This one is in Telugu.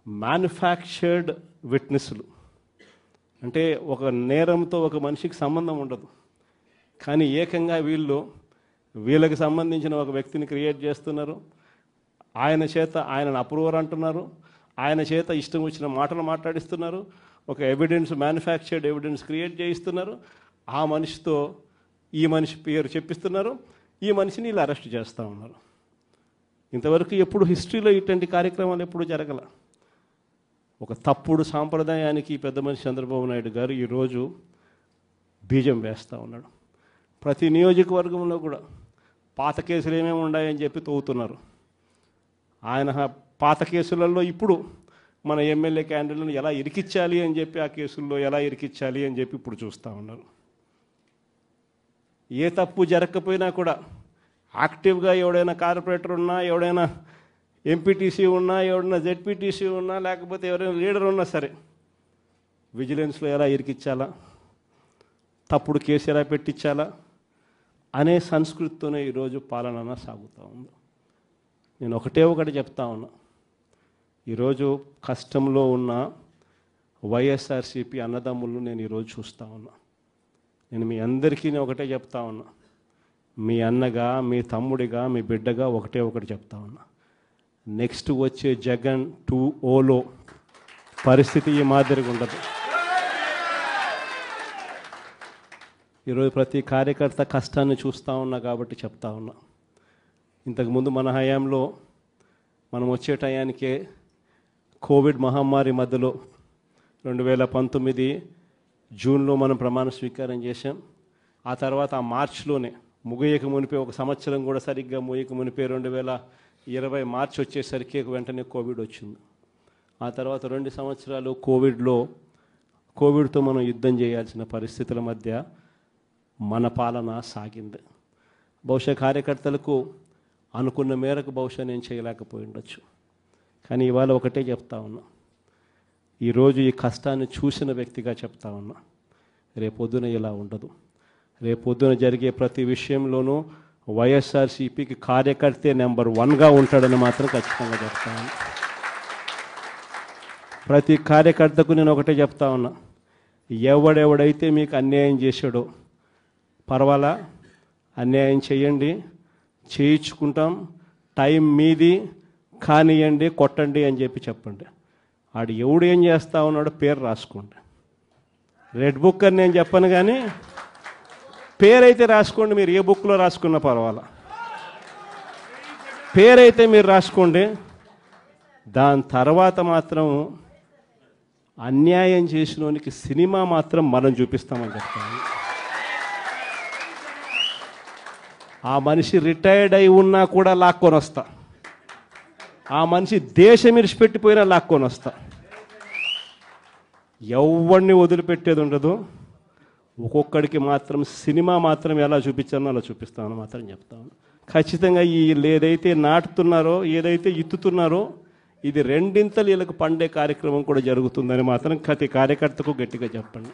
మ్యానుఫ్యాక్చర్డ్ విట్నెస్లు. అంటే ఒక నేరంతో ఒక మనిషికి సంబంధం ఉండదు, కానీ ఏకంగా వీళ్ళకి సంబంధించిన ఒక వ్యక్తిని క్రియేట్ చేస్తున్నారు. ఆయన చేత ఆయనను అప్రూవర్ అంటున్నారు, ఆయన చేత ఇష్టం వచ్చిన మాటలు మాట్లాడిస్తున్నారు, ఒక ఎవిడెన్స్ మ్యానుఫ్యాక్చర్డ్ ఎవిడెన్స్ క్రియేట్ చేయిస్తున్నారు. ఆ మనిషితో ఈ మనిషి పేరు చెప్పిస్తున్నారు, ఈ మనిషిని ఇలా అరెస్ట్ చేస్తూ ఉన్నారు. ఇంతవరకు ఎప్పుడు హిస్టరీలో ఇటువంటి కార్యక్రమాలు ఎప్పుడు జరగల. ఒక తప్పుడు సాంప్రదాయానికి పెద్ద మనిషి చంద్రబాబు నాయుడు గారు ఈరోజు బీజం వేస్తూ ఉన్నాడు. ప్రతి నియోజకవర్గంలో కూడా పాత కేసులు ఏమేమి ఉన్నాయని చెప్పి తవ్వుతున్నారు. ఆయన పాత కేసులలో ఇప్పుడు మన ఎమ్మెల్యే క్యాండిడేట్లను ఎలా ఇరికించాలి అని చెప్పి, ఆ కేసుల్లో ఎలా ఇరికించాలి అని చెప్పి ఇప్పుడు చూస్తూ ఉన్నారు. ఏ తప్పు జరగకపోయినా కూడా యాక్టివ్గా ఎవడైనా కార్పొరేటర్ ఉన్నా, ఎవడైనా ఎంపీటీసీ ఉన్నా, ఎవడైనా జెడ్పీటీసీ ఉన్నా, లేకపోతే ఎవరైనా లీడర్ ఉన్నా సరే విజిలెన్స్లో ఎలా ఇరికించాలా, తప్పుడు కేసు ఎలా పెట్టించాలా అనే సంస్కృతితోనే ఈరోజు పాలన సాగుతూ ఉంది. నేను ఒకటి చెప్తా ఉన్నా, ఈరోజు కష్టంలో ఉన్న వైఎస్ఆర్సీపీ అన్నదమ్ములు నేను ఈరోజు చూస్తూ ఉన్నా. నేను మీ అందరికీ ఒకటే చెప్తా ఉన్నా, మీ అన్నగా, మీ తమ్ముడిగా, మీ బిడ్డగా ఒకటి చెప్తా ఉన్నా. నెక్స్ట్ వచ్చే జగన్ 2.0లో పరిస్థితి ఈ మాదిరిగా ఉండదు. ఈరోజు ప్రతి కార్యకర్త కష్టాన్ని చూస్తూ ఉన్నా కాబట్టి చెప్తా ఉన్నా. ఇంతకుముందు మన హయాంలో మనం వచ్చే టయానికే కోవిడ్ మహమ్మారి మధ్యలో 2019 జూన్లో మనం ప్రమాణ స్వీకారం చేశాం. ఆ తర్వాత ఆ మార్చిలోనే ముగియక మునిపే, ఒక సంవత్సరం కూడా సరిగ్గా ముగియక మునిపే 2020 మార్చి వచ్చేసరికి వెంటనే కోవిడ్ వచ్చింది. ఆ తర్వాత 2 సంవత్సరాలు కోవిడ్తో మనం యుద్ధం చేయాల్సిన పరిస్థితుల మధ్య మన పాలన సాగింది. బహుశా కార్యకర్తలకు అనుకున్న మేరకు బహుశా నేను చేయలేకపోయి ఉండొచ్చు, కానీ ఇవాళ ఒకటే చెప్తా ఉన్నా, ఈరోజు ఈ కష్టాన్ని చూసిన వ్యక్తిగా చెప్తా ఉన్నా, రేపొద్దున ఇలా ఉండదు. రేపొద్దున జరిగే ప్రతి విషయంలోనూ వైఎస్ఆర్సీపీకి కార్యకర్తే నెంబర్ 1గా ఉంటాడని మాత్రం ఖచ్చితంగా చెప్తా ఉన్నా. ప్రతి కార్యకర్తకు నేను ఒకటే చెప్తా ఉన్నా, ఎవడెవడైతే మీకు అన్యాయం చేశాడో పర్వాలా, అన్యాయం చేయండి, చేయించుకుంటాం, టైం మీది, కానియండి, కొట్టండి అని చెప్పండి. ఆడు ఎవడు ఏం చేస్తా ఉన్నాడో పేరు రాసుకోండి. రెడ్ బుక్ అని నేను చెప్పను, కానీ పేరైతే రాసుకోండి. మీరు ఏ బుక్లో రాసుకున్నా పర్వాలా, పేరైతే మీరు రాసుకోండి. దాని తర్వాత మాత్రం అన్యాయం చేసినోనికి సినిమా మాత్రం మనం చూపిస్తామని చెప్తాను. ఆ మనిషి రిటైర్డ్ అయి ఉన్నా కూడా లాక్కొని వస్తా, ఆ మనిషి దేశం విడిచిపెట్టిపోయినా లాక్కొని వస్తా. ఎవరిని వదిలిపెట్టేది ఉండదు. ఒక్కొక్కడికి మాత్రం సినిమా మాత్రం ఎలా చూపించానో అలా చూపిస్తామని మాత్రం చెప్తాను. ఖచ్చితంగా వీళ్ళు ఏదైతే నాటుతున్నారో, ఏదైతే ఇత్తుతున్నారో, ఇది రెండింతలు వీళ్ళకి పండే కార్యక్రమం కూడా జరుగుతుందని మాత్రం ప్రతి కార్యకర్తకు గట్టిగా చెప్పండి.